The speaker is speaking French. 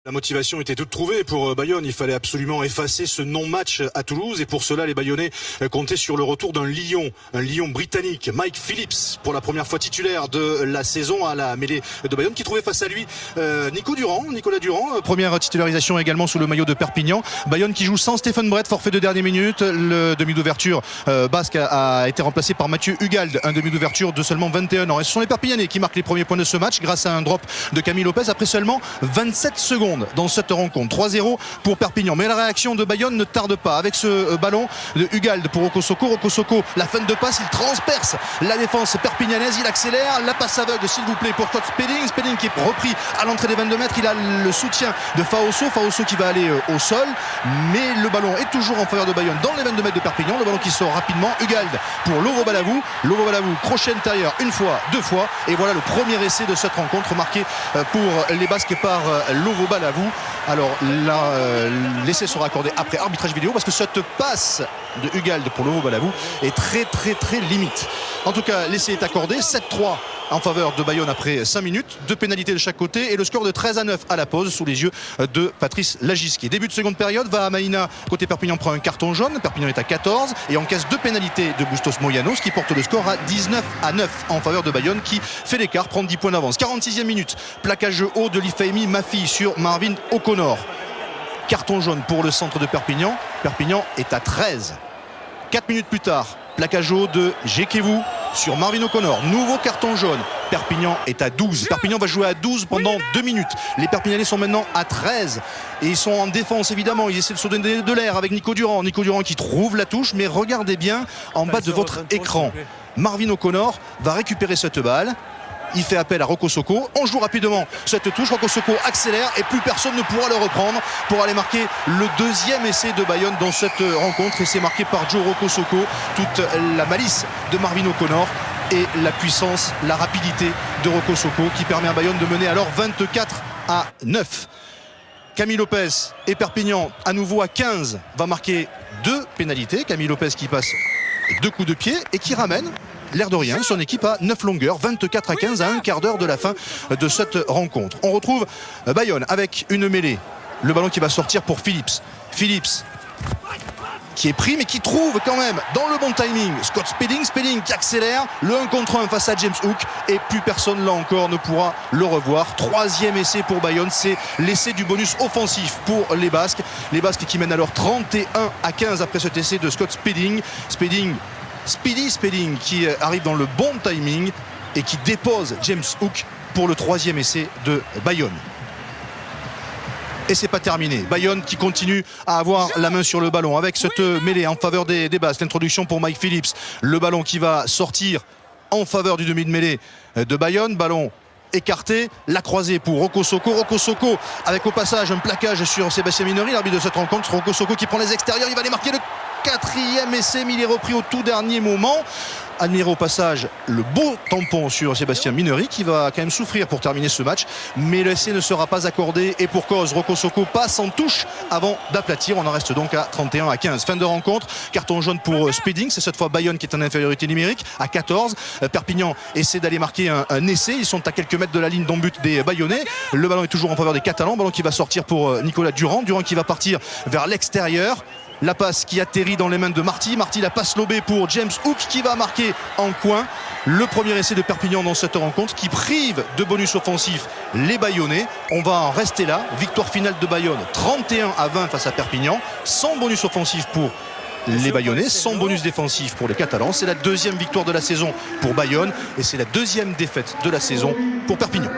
La motivation était toute trouvée pour Bayonne. Il fallait absolument effacer ce non-match à Toulouse. Et pour cela, les Bayonnais comptaient sur le retour d'un lion britannique. Mike Phillips, pour la première fois titulaire de la saison à la mêlée de Bayonne, qui trouvait face à lui Nicolas Durand. Première titularisation également sous le maillot de Perpignan. Bayonne qui joue sans Stephen Brett, forfait de dernière minute. Le demi d'ouverture basque a été remplacé par Mathieu Hugald, un demi d'ouverture de seulement 21 ans. Et ce sont les Perpignanais qui marquent les premiers points de ce match grâce à un drop de Camille Lopez après seulement 27 secondes dans cette rencontre. 3-0 pour Perpignan. Mais la réaction de Bayonne ne tarde pas avec ce ballon de Hugald pour Rokosoko. Rokosoko, la fin de passe, il transperce la défense perpignanaise, il accélère, la passe aveugle s'il vous plaît pour Scott Spedding. Spedding qui est repris à l'entrée des 22 mètres. Il a le soutien de Faosso qui va aller au sol, mais le ballon est toujours en faveur de Bayonne dans les 22 mètres de Perpignan. Le ballon qui sort rapidement. Hugald pour Lovo Balavou. Lovo Balavou, crochet intérieur une fois, deux fois, et voilà le premier essai de cette rencontre marqué pour les Basques par Lovo Balavou. Alors là, l'essai sera accordé après arbitrage vidéo parce que cette passe de Hugald pour Lovo Balavou est très limite. En tout cas, l'essai est accordé. 7-3 en faveur de Bayonne après 5 minutes. 2 pénalités de chaque côté et le score de 13-9 à la pause sous les yeux de Patrice Lagiski. Début de seconde période, Vahamaina côté Perpignan prend un carton jaune. Perpignan est à 14 et encaisse 2 pénalités de Bustos Moyanos qui porte le score à 19-9 en faveur de Bayonne qui fait l'écart, prend 10 points d'avance. 46e minute, plaquage haut de Lifeimi Mafi sur Marvin O'Connor. Carton jaune pour le centre de Perpignan. Perpignan est à 13. 4 minutes plus tard, plaquage haut de Jekevu sur Marvin O'Connor. Nouveau carton jaune. Perpignan est à 12. Perpignan va jouer à 12 pendant 2 minutes. Les Perpignanais sont maintenant à 13. Et ils sont en défense évidemment. Ils essaient de se donner de l'air avec Nico Durand. Nico Durand qui trouve la touche. Mais regardez bien en bas de votre écran. Marvin O'Connor va récupérer cette balle. Il fait appel à Rokosoko. On joue rapidement cette touche. Rokosoko accélère et plus personne ne pourra le reprendre pour aller marquer le deuxième essai de Bayonne dans cette rencontre. Et c'est marqué par Joe Rokosoko. Toute la malice de Marvin O'Connor et la puissance, la rapidité de Rokosoko qui permet à Bayonne de mener alors 24-9. Camille Lopez et Perpignan à nouveau à 15 va marquer 2 pénalités. Camille Lopez qui passe 2 coups de pied et qui ramène l'air de rien, son équipe à 9 longueurs, 24-15 à un quart d'heure de la fin de cette rencontre. On retrouve Bayonne avec une mêlée. Le ballon qui va sortir pour Phillips. Phillips qui est pris mais qui trouve quand même dans le bon timing Scott Spedding qui accélère le 1 contre 1 face à James Hook et plus personne là encore ne pourra le revoir. 3e essai pour Bayonne, c'est l'essai du bonus offensif pour les Basques qui mènent alors 31-15 après cet essai de Scott Spedding qui arrive dans le bon timing et qui dépose James Hook pour le 3e essai de Bayonne. Et c'est pas terminé. Bayonne qui continue à avoir la main sur le ballon avec cette mêlée en faveur des Basques. L'introduction pour Mike Phillips. Le ballon qui va sortir en faveur du demi de mêlée de Bayonne. Ballon écarté, la croisée pour Rokosoko. Rokosoko avec au passage un plaquage sur Sébastien Minori, l'arbitre de cette rencontre. Rokosoko qui prend les extérieurs, il va aller marquer le 4e essai, mais il est repris au tout dernier moment. Admirez au passage le beau tampon sur Sébastien Minori qui va quand même souffrir pour terminer ce match, mais l'essai ne sera pas accordé et pour cause. Rokosoko passe en touche avant d'aplatir. On en reste donc à 31-15. Fin de rencontre, carton jaune pour Spedding. C'est cette fois Bayonne qui est en infériorité numérique à 14. Perpignan essaie d'aller marquer un essai. Ils sont à quelques mètres de la ligne d'en-but des Bayonnais. Le ballon est toujours en faveur des Catalans. Ballon qui va sortir pour Nicolas Durand. Durand qui va partir vers l'extérieur. La passe qui atterrit dans les mains de Marty. Marty, la passe lobée pour James Hook qui va marquer en coin. Le premier essai de Perpignan dans cette rencontre qui prive de bonus offensif les Bayonnais. On va en rester là. Victoire finale de Bayonne 31-20 face à Perpignan. Sans bonus offensif pour les Bayonnais, sans bonus défensif pour les Catalans. C'est la 2e victoire de la saison pour Bayonne et c'est la 2e défaite de la saison pour Perpignan.